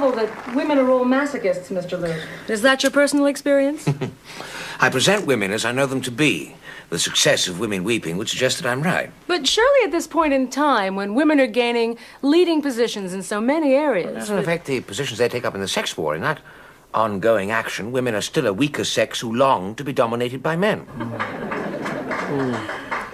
trouble that women are all masochists, Mr. Luke. Is that your personal experience? I present women as I know them to be. The success of Women Weeping would suggest that I'm right. But surely at this point in time, when women are gaining leading positions in so many areas... It doesn't affect the positions they take up in the sex war. In that ongoing action, women are still a weaker sex who long to be dominated by men.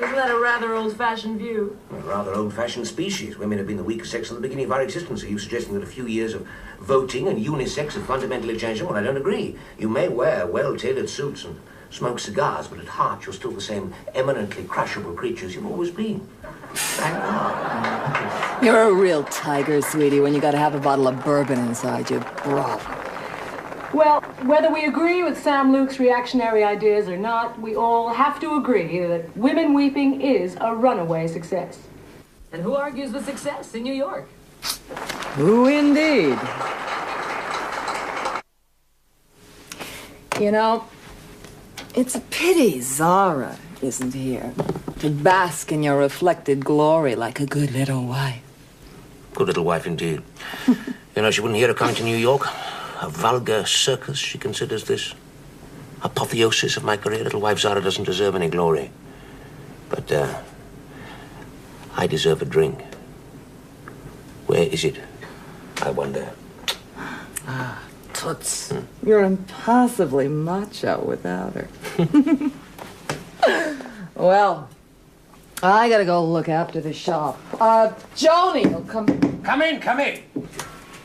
Isn't that a rather old-fashioned view? A rather old-fashioned species. Women have been the weaker sex from the beginning of our existence. Are you suggesting that a few years of voting and unisex have fundamentally changed them? Well, I don't agree. You may wear well-tailored suits and smoke cigars, but at heart you're still the same eminently crushable creatures you've always been. You're a real tiger, sweetie, when you gotta have a bottle of bourbon inside you. Bro. Well, whether we agree with Sam Luke's reactionary ideas or not, we all have to agree that Women Weeping is a runaway success. And who argues with success in New York? Who indeed? You know, it's a pity Zara isn't here to bask in your reflected glory like a good little wife. Good little wife indeed. You know, she wouldn't hear of coming to New York. A vulgar circus, she considers this. Apotheosis of my career. Little wife Zara doesn't deserve any glory. But, I deserve a drink. Where is it, I wonder? Ah, Toots. You're impossibly macho without her. Well, I gotta go look after the shop. Joni will come... Come in, come in.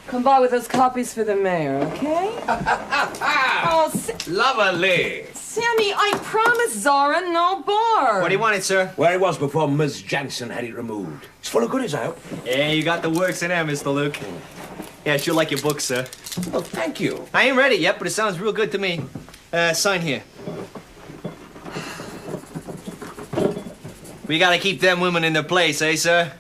Come by with those copies for the mayor, okay? Oh, Lovely. Sammy, I promised Zara no bar. What do you want it, sir? Where it was before Ms. Jansen had it removed. It's full of goodies, I hope. Yeah, you got the works in there, Mr. Luke. Yeah, sure like your book, sir. Oh, thank you. I ain't read it yet, but it sounds real good to me. Sign here. We gotta keep them women in their place, eh, sir?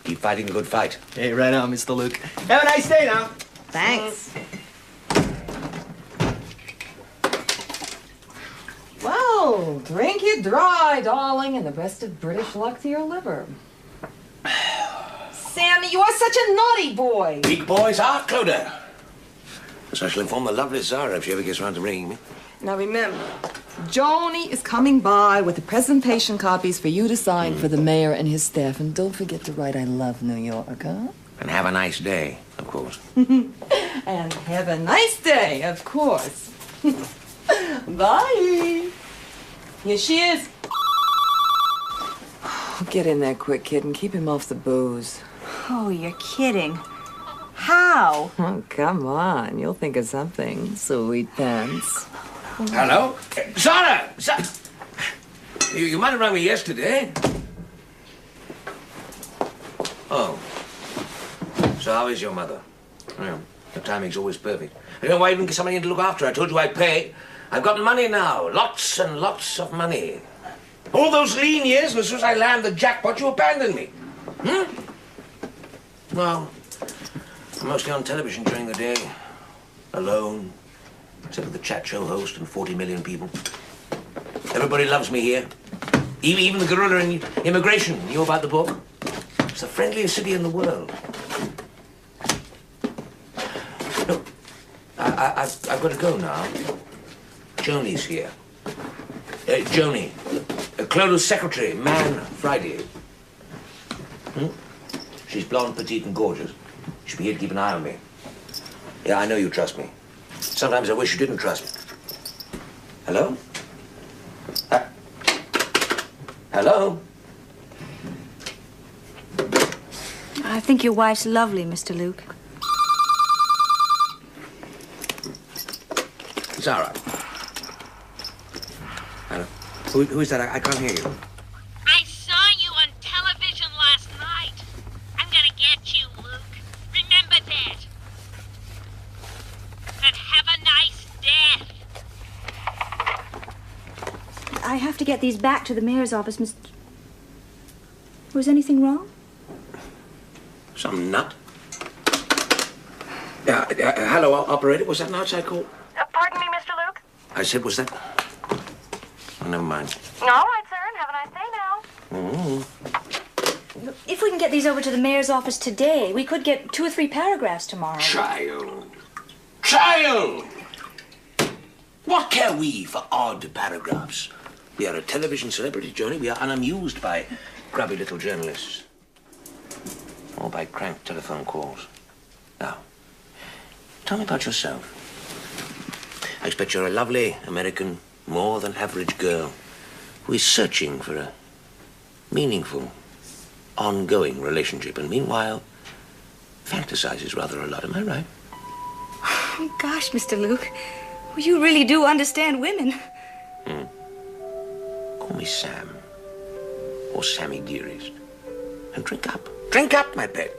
Keep fighting the good fight. Hey, right on, Mr. Luke. Have a nice day now. Thanks. Well, drink it dry, darling, and the best of British luck to your liver. Sammy, you are such a naughty boy. Weak boys are, Clodagh. So I shall inform the lovely Zara if she ever gets round to ringing me. Now remember, Joni is coming by with the presentation copies for you to sign for the mayor and his staff. And don't forget to write I love New York, huh? And have a nice day, of course. And have a nice day, of course. Bye. Here she is. Get in there quick, kid, and keep him off the booze. Oh, you're kidding. How? Oh, come on. You'll think of something, sweet pants. Hello? Zara! You might have rung me yesterday. Oh. So how is your mother? Well, the timing's always perfect. I don't know why I didn't get somebody in to look after her. I told you I'd pay. I've got money now. Lots and lots of money. All those lean years, and as soon as I land the jackpot, you abandon me. Well, I'm mostly on television during the day. Alone. Except for the chat show host and 40 million people. Everybody loves me here. Even the gorilla in immigration knew about the book. It's the friendliest city in the world. Look, I've got to go now. Joni's here. Joni. Clodagh's secretary, Man Friday. She's blonde, petite, and gorgeous. She'll be here to keep an eye on me. Yeah, I know you trust me. Sometimes I wish you didn't trust me. Hello? Hello? I think your wife's lovely, Mr. Luke. Zara. Hello? Who is that? I can't hear you. I saw you on television last night. I'm gonna get you, Luke. Remember that. And have a nice death. I have to get these back to the mayor's office, Mr. Was anything wrong? Some nut. Hello, operator. Was that an outside call? Pardon me, Mr. Luke? I said, was that... never mind. All right, sir, and have a nice day now. If we can get these over to the mayor's office today, we could get 2 or 3 paragraphs tomorrow. Child! What care we for odd paragraphs? We are a television celebrity, Johnny. We are unamused by grubby little journalists. Or by crank telephone calls. Now, tell me about yourself. I expect you're a lovely American, more than average girl who is searching for a meaningful, ongoing relationship, and meanwhile fantasizes rather a lot. Am I right? Oh, gosh, Mr. Luke. Well, you really do understand women. Call me Sam. Or Sammy dearest. And drink up. Drink up, my pet.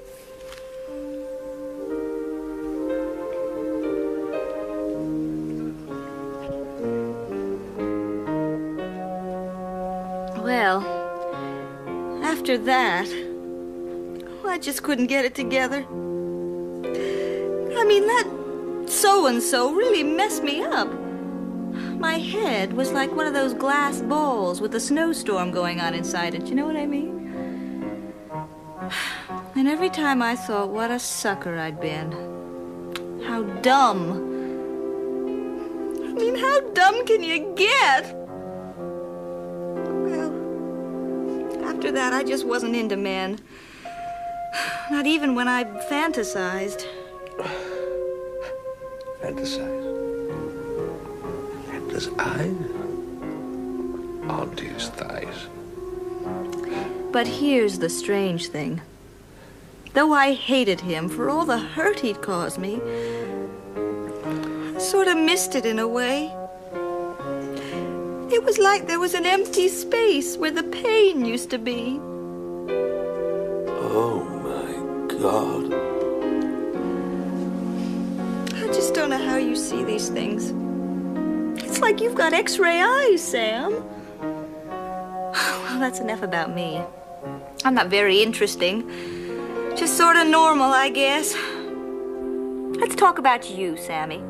Well, after that, I just couldn't get it together. I mean, that so-and-so really messed me up. My head was like one of those glass balls with a snowstorm going on inside it. You know what I mean? And every time I thought what a sucker I'd been. How dumb. I mean, how dumb can you get? Well, after that, I just wasn't into men. Not even when I fantasized. Fantasize. His eyes onto his thighs. But here's the strange thing. Though I hated him for all the hurt he'd caused me, I sort of missed it in a way. It was like there was an empty space where the pain used to be. Oh, my God. I just don't know how you see these things. It's like you've got X-ray eyes, Sam. Well, that's enough about me. I'm not very interesting. Just sort of normal, I guess. Let's talk about you, Sammy.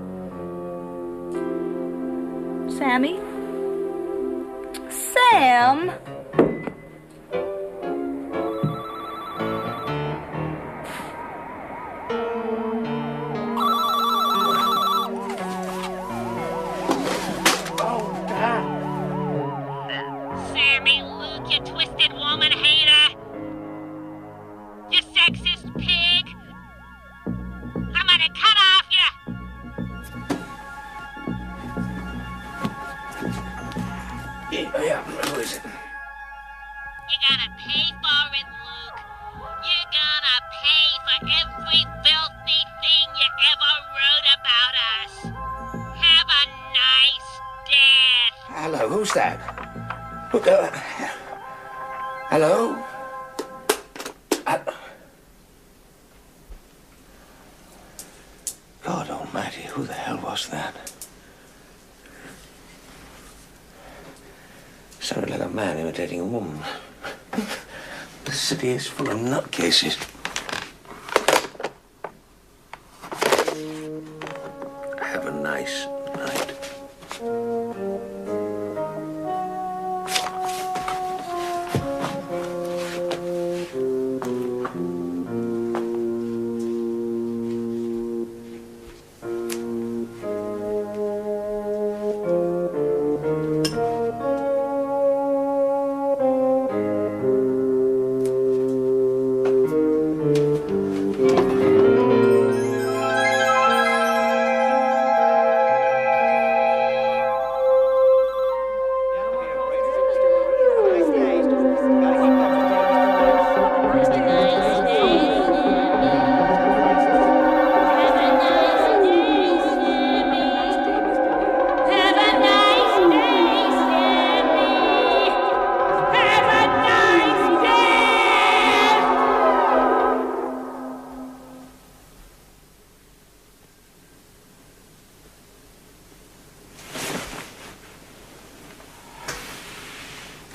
Sammy? Sam? Sammy Luke, you twisted woman hater. You sexist pig. I'm gonna cut off you. Yeah, who is it? You're gonna pay for it, Luke. You're gonna pay for every filthy thing you ever wrote about us. Have a nice death. Hello, who's that? Hello? God almighty, who the hell was that? Sounded like a man imitating a woman. The city is full of nutcases. Have a nice night.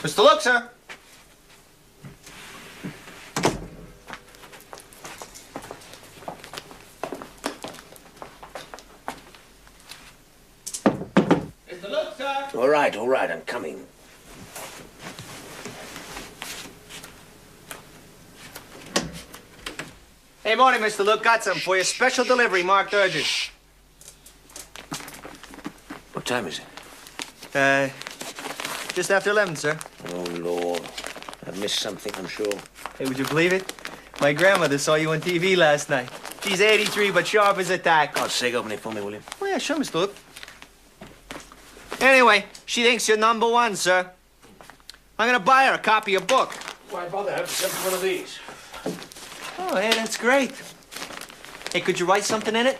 Mr. Luke, sir. Mr. Luke, sir. All right, I'm coming. Hey, morning, Mr. Luke. Got something for you. Special delivery, marked urgent. What time is it? Just after 11, sir. Oh, Lord. I've missed something, I'm sure. Hey, would you believe it? My grandmother saw you on TV last night. She's 83, but sharp as a tack. God's sake, open it for me, will you? Oh, yeah, sure, Mr. Luke. Anyway, she thinks you're number one, sir. I'm gonna buy her a copy of book. Why bother? I have to send one of these. Oh, hey, that's great. Hey, could you write something in it?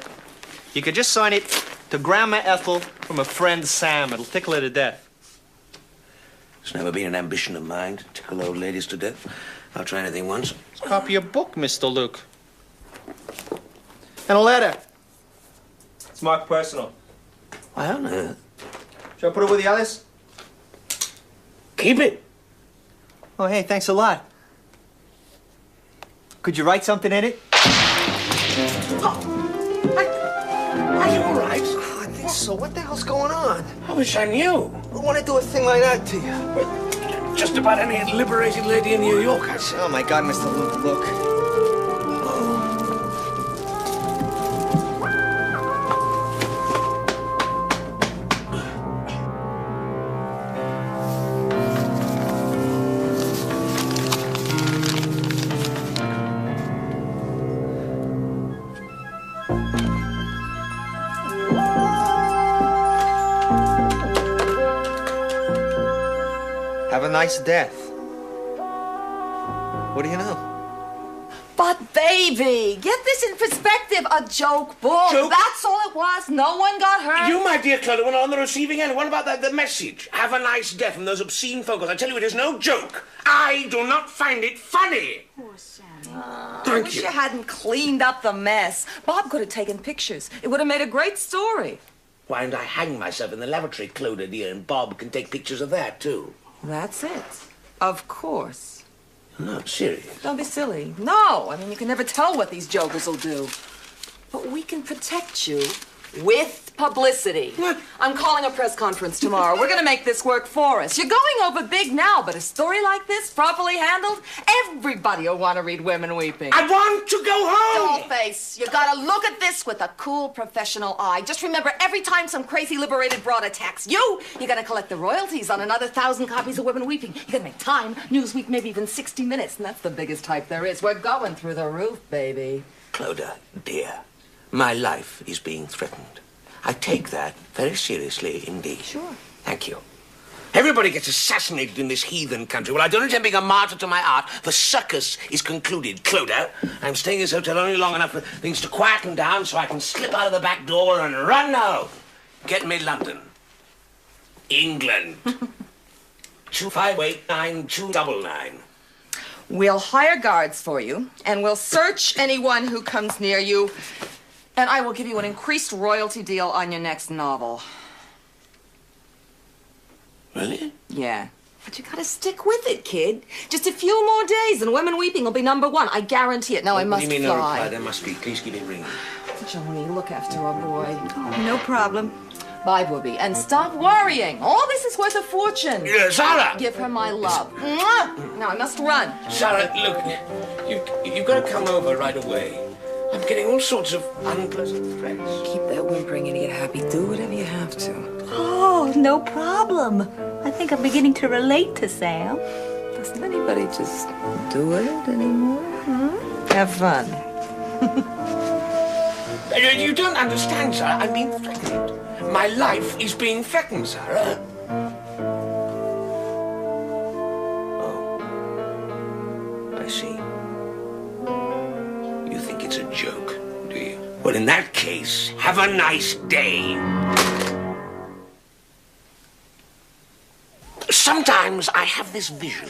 You could just sign it to Grandma Ethel from a friend Sam. It'll tickle her to death. It's never been an ambition of mine to tickle old ladies to death. I'll try anything once. Copy of book, Mr. Luke. And a letter. It's marked personal. Why on earth? Should I put it with the others? Keep it. Oh, hey, thanks a lot. Could you write something in it? Are you all right? Oh, I think so. What the hell's going on? I wish I knew. I want to do a thing like that to you. Just about any liberated lady in New York, I'd say. Oh, my God, Mr. Luke, look. Have a nice death. What do you know? But baby, get this in perspective. A joke book. Joke? That's all it was. No one got hurt. You, my dear Clodagh, were on the receiving end. What about the message? Have a nice death from those obscene photos. I tell you, it is no joke. I do not find it funny. I Thank wish you. you hadn't cleaned up the mess. Bob could have taken pictures. It would have made a great story. Why don't I hang myself in the lavatory, Clodagh, dear, and Bob can take pictures of that, too. That's it. Of course. No, serious. Don't be silly. No, I mean, you can never tell what these jokers will do. But we can protect you with publicity. What? I'm calling a press conference tomorrow. We're going to make this work for us. You're going over big now, but a story like this, properly handled, everybody will want to read Women Weeping. I want to go home! Dollface, you gotta look at this with a cool professional eye. Just remember, every time some crazy liberated broad attacks you gotta collect the royalties on another 1,000 copies of Women Weeping. You gotta make Time, Newsweek, maybe even 60 Minutes, and that's the biggest type there is. We're going through the roof, baby. Clodagh, dear, my life is being threatened. I take that very seriously indeed. Sure. Thank you. Everybody gets assassinated in this heathen country. Well, I don't intend being a martyr to my art. The circus is concluded. Clodagh, I'm staying in this hotel only long enough for things to quieten down so I can slip out of the back door and run now. Get me London. England. 2589299. We'll hire guards for you, and we'll search anyone who comes near you, and I will give you an increased royalty deal on your next novel. Really? Yeah. But you gotta stick with it, kid. Just a few more days and Women Weeping will be #1. I guarantee it. Now I must What do you mean no reply? fly. There must be. Please keep it ringing. Joni, look after our boy. No problem. Bye, Booby. And stop worrying. All this is worth a fortune. Sarah! Give her my love. Mwah! Now I must run. Sarah, look, you've got to come over right away. I'm getting all sorts of unpleasant threats. Keep that whimpering idiot happy. Do whatever you have to. Oh, no problem. I think I'm beginning to relate to Sam. Doesn't anybody just do it anymore? Have fun. You don't understand, Sarah. I'm being threatened. My life is being threatened, Sarah. Oh. I see. You think it's a joke, do you? Well, in that case, have a nice day. Sometimes I have this vision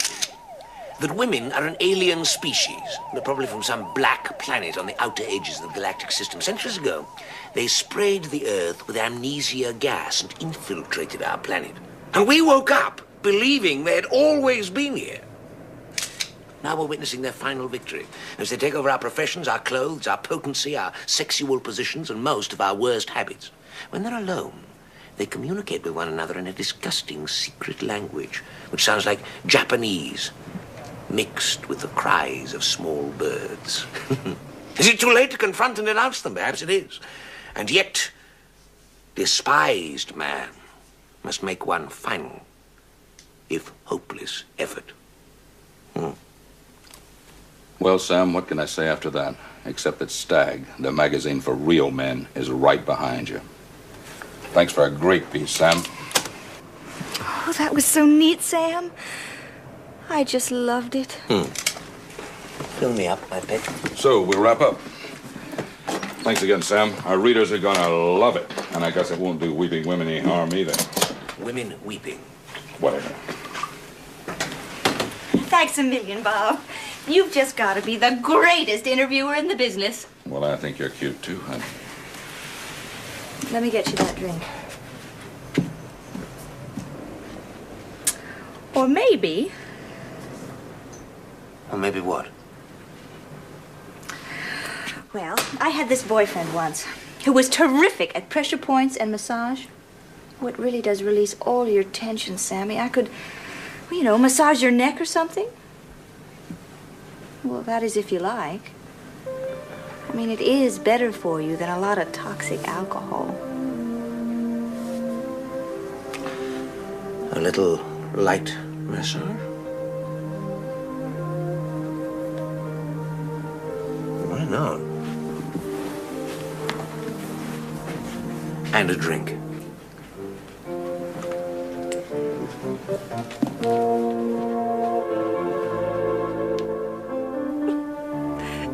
that women are an alien species. They're probably from some black planet on the outer edges of the galactic system. Centuries ago, they sprayed the Earth with amnesia gas and infiltrated our planet. And we woke up believing they had always been here. Now we're witnessing their final victory as they take over our professions, our clothes, our potency, our sexual positions, and most of our worst habits. When they're alone, They communicate with one another in a disgusting secret language, which sounds like Japanese, mixed with the cries of small birds. Is it too late to confront and denounce them? Perhaps it is. And yet, despised man must make one final, if hopeless, effort. Well, Sam, what can I say after that? Except that Stag, the magazine for real men, is right behind you. Thanks for a great piece, Sam. Oh, that was so neat, Sam. I just loved it. Fill me up, my pet. So, we'll wrap up. Thanks again, Sam. Our readers are gonna love it. And I guess it won't do weeping women any harm either. Women weeping. Whatever. Thanks a million, Bob. You've just got to be the greatest interviewer in the business. Well, I think you're cute, too, honey. Let me get you that drink. Or maybe... Or maybe what? Well, I had this boyfriend once who was terrific at pressure points and massage. Oh, it really does release all your tension, Sammy. I could, well, you know, massage your neck or something. Well, that is if you like. I mean, it is better for you than a lot of toxic alcohol. A little light massage? Why not? And a drink.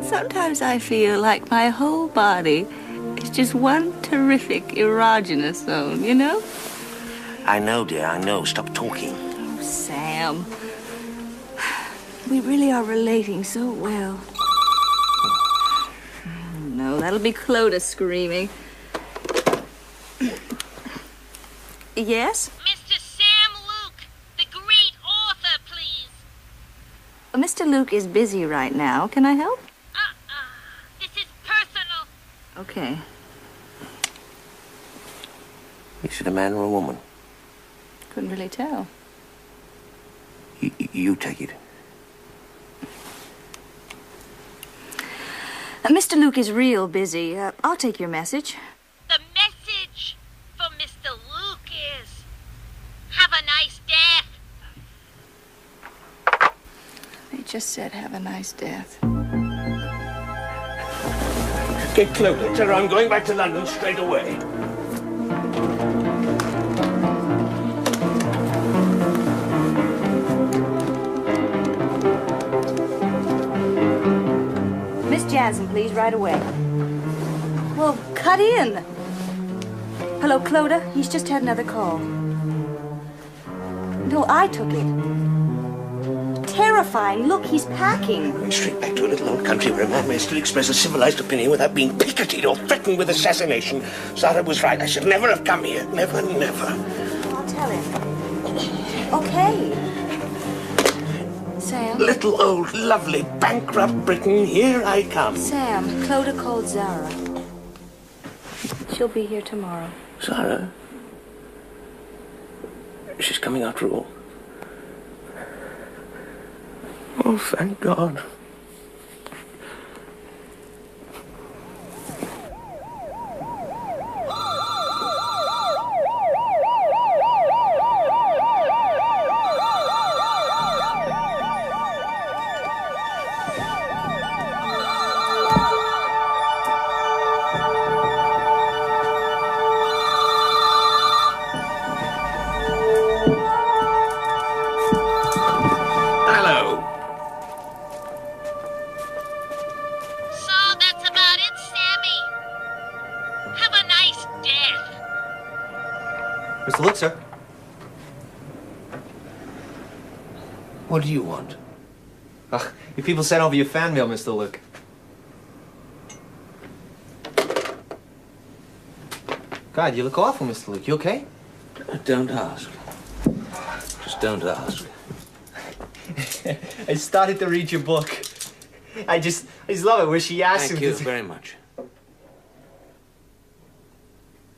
Sometimes I feel like my whole body is just one terrific erogenous zone, you know? I know, dear, I know. Stop talking. Oh, Sam. We really are relating so well. Oh, no, that'll be Clodagh screaming. Yes? Mr. Sam Luke, the great author, please. Mr. Luke is busy right now. Can I help? This is personal. Okay. Is it a man or a woman? Couldn't really tell. You take it. Mr. Luke is real busy. I'll take your message. The message for Mr. Luke is, have a nice death. They just said have a nice death. Get Clodagh. Tell her I'm going back to London straight away. Miss Jansen, please, right away. Well, cut in. Hello, Clodagh. He's just had another call. No, I took it. Terrifying. Look, he's packing. Going straight back to a little old country where a man may still express a civilized opinion without being picketed or threatened with assassination. Sarah was right. I should never have come here. Never, never. I'll tell him. Okay. Sam. Little old, lovely, bankrupt Britain, here I come. Sam, Clodagh called Zara. She'll be here tomorrow. Sarah? She's coming after all. Oh, thank God. Mr. Luke, sir. What do you want? Ugh, you people sent over your fan mail, Mr. Luke. God, you look awful, Mr. Luke. You okay? Don't ask. Just don't ask. I started to read your book. I just love it where she asks him. Thank you very much.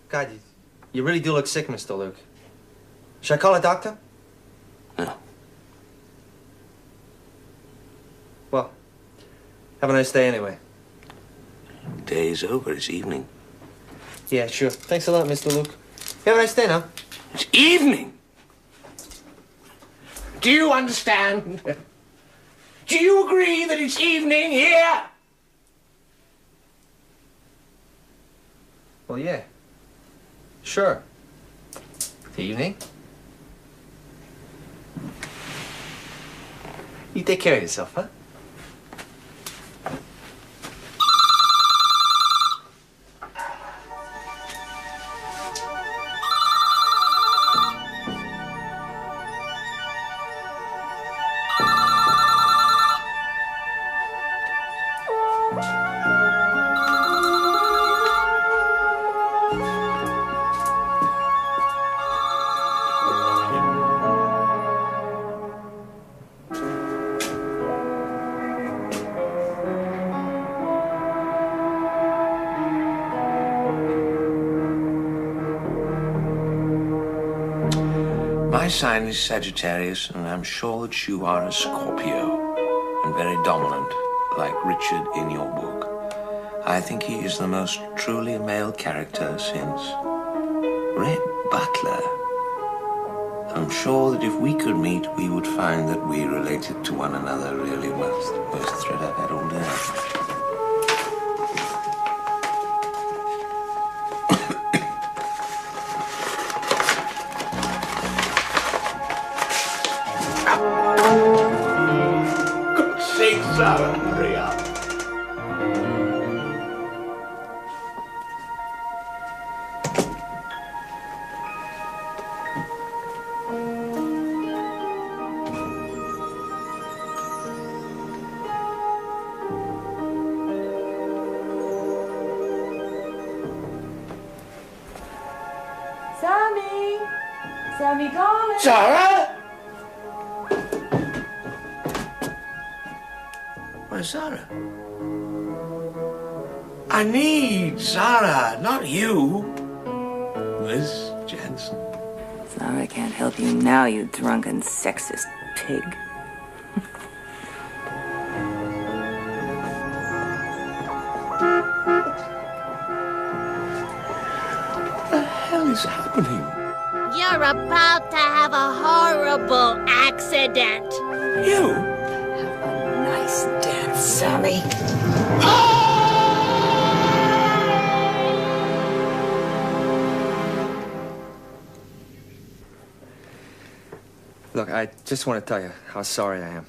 God, You really do look sick, Mr. Luke. Should I call a doctor? No. Well, have a nice day anyway. Day's over. It's evening. Yeah, sure. Thanks a lot, Mr. Luke. Have a nice day now. It's evening! Do you understand? Do you agree that it's evening here? Well, yeah. Sure. Good evening. You take care of yourself, huh? My sign is Sagittarius, and I'm sure that you are a Scorpio, and very dominant, like Richard in your book. I think he is the most truly male character since Red Butler. I'm sure that if we could meet, we would find that we related to one another really well. It's the worst thread I've had all day. Sarah, hurry up. Sammy! Sammy, darling! Sarah? Where's Sarah? I need Sarah, not you. Miss Jensen. Sorry I can't help you now, you drunken sexist pig. What the hell is happening? You're about to have a horrible accident. You? Nice death, Sammy. Look, I just want to tell you how sorry I am.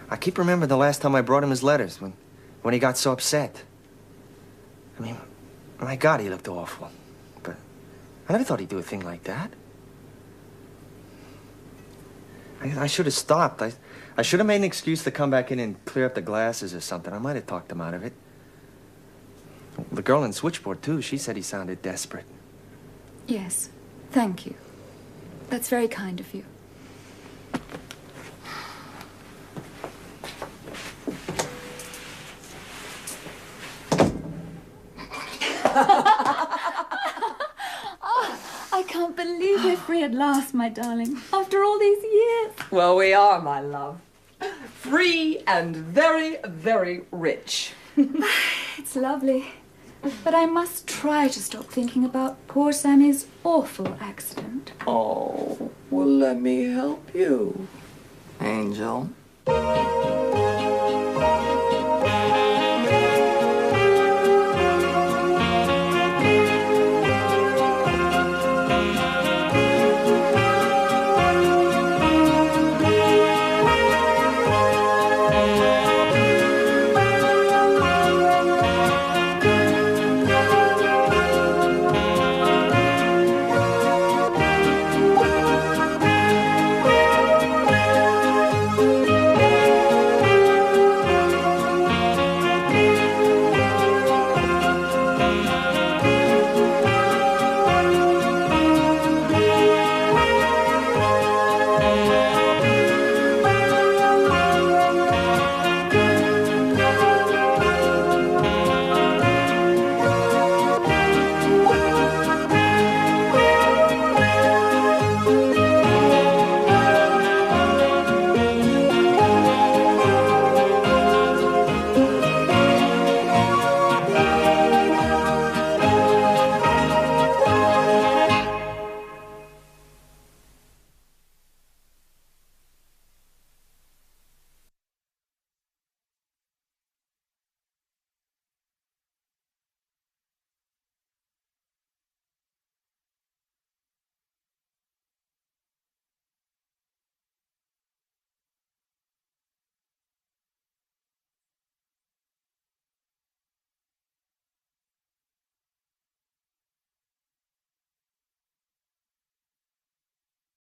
I keep remembering the last time I brought him his letters when he got so upset. I mean, my God, he looked awful. But I never thought he'd do a thing like that. I should have stopped. I should have made an excuse to come back in and clear up the glasses or something. I might have talked him out of it. The girl in switchboard, too, she said he sounded desperate. Yes, thank you. That's very kind of you. I can't believe we're free at last, my darling, after all these years. Well, we are, my love. Free and very, very rich. It's lovely. But I must try to stop thinking about poor Sammy's awful accident. Oh, well, let me help you. Angel.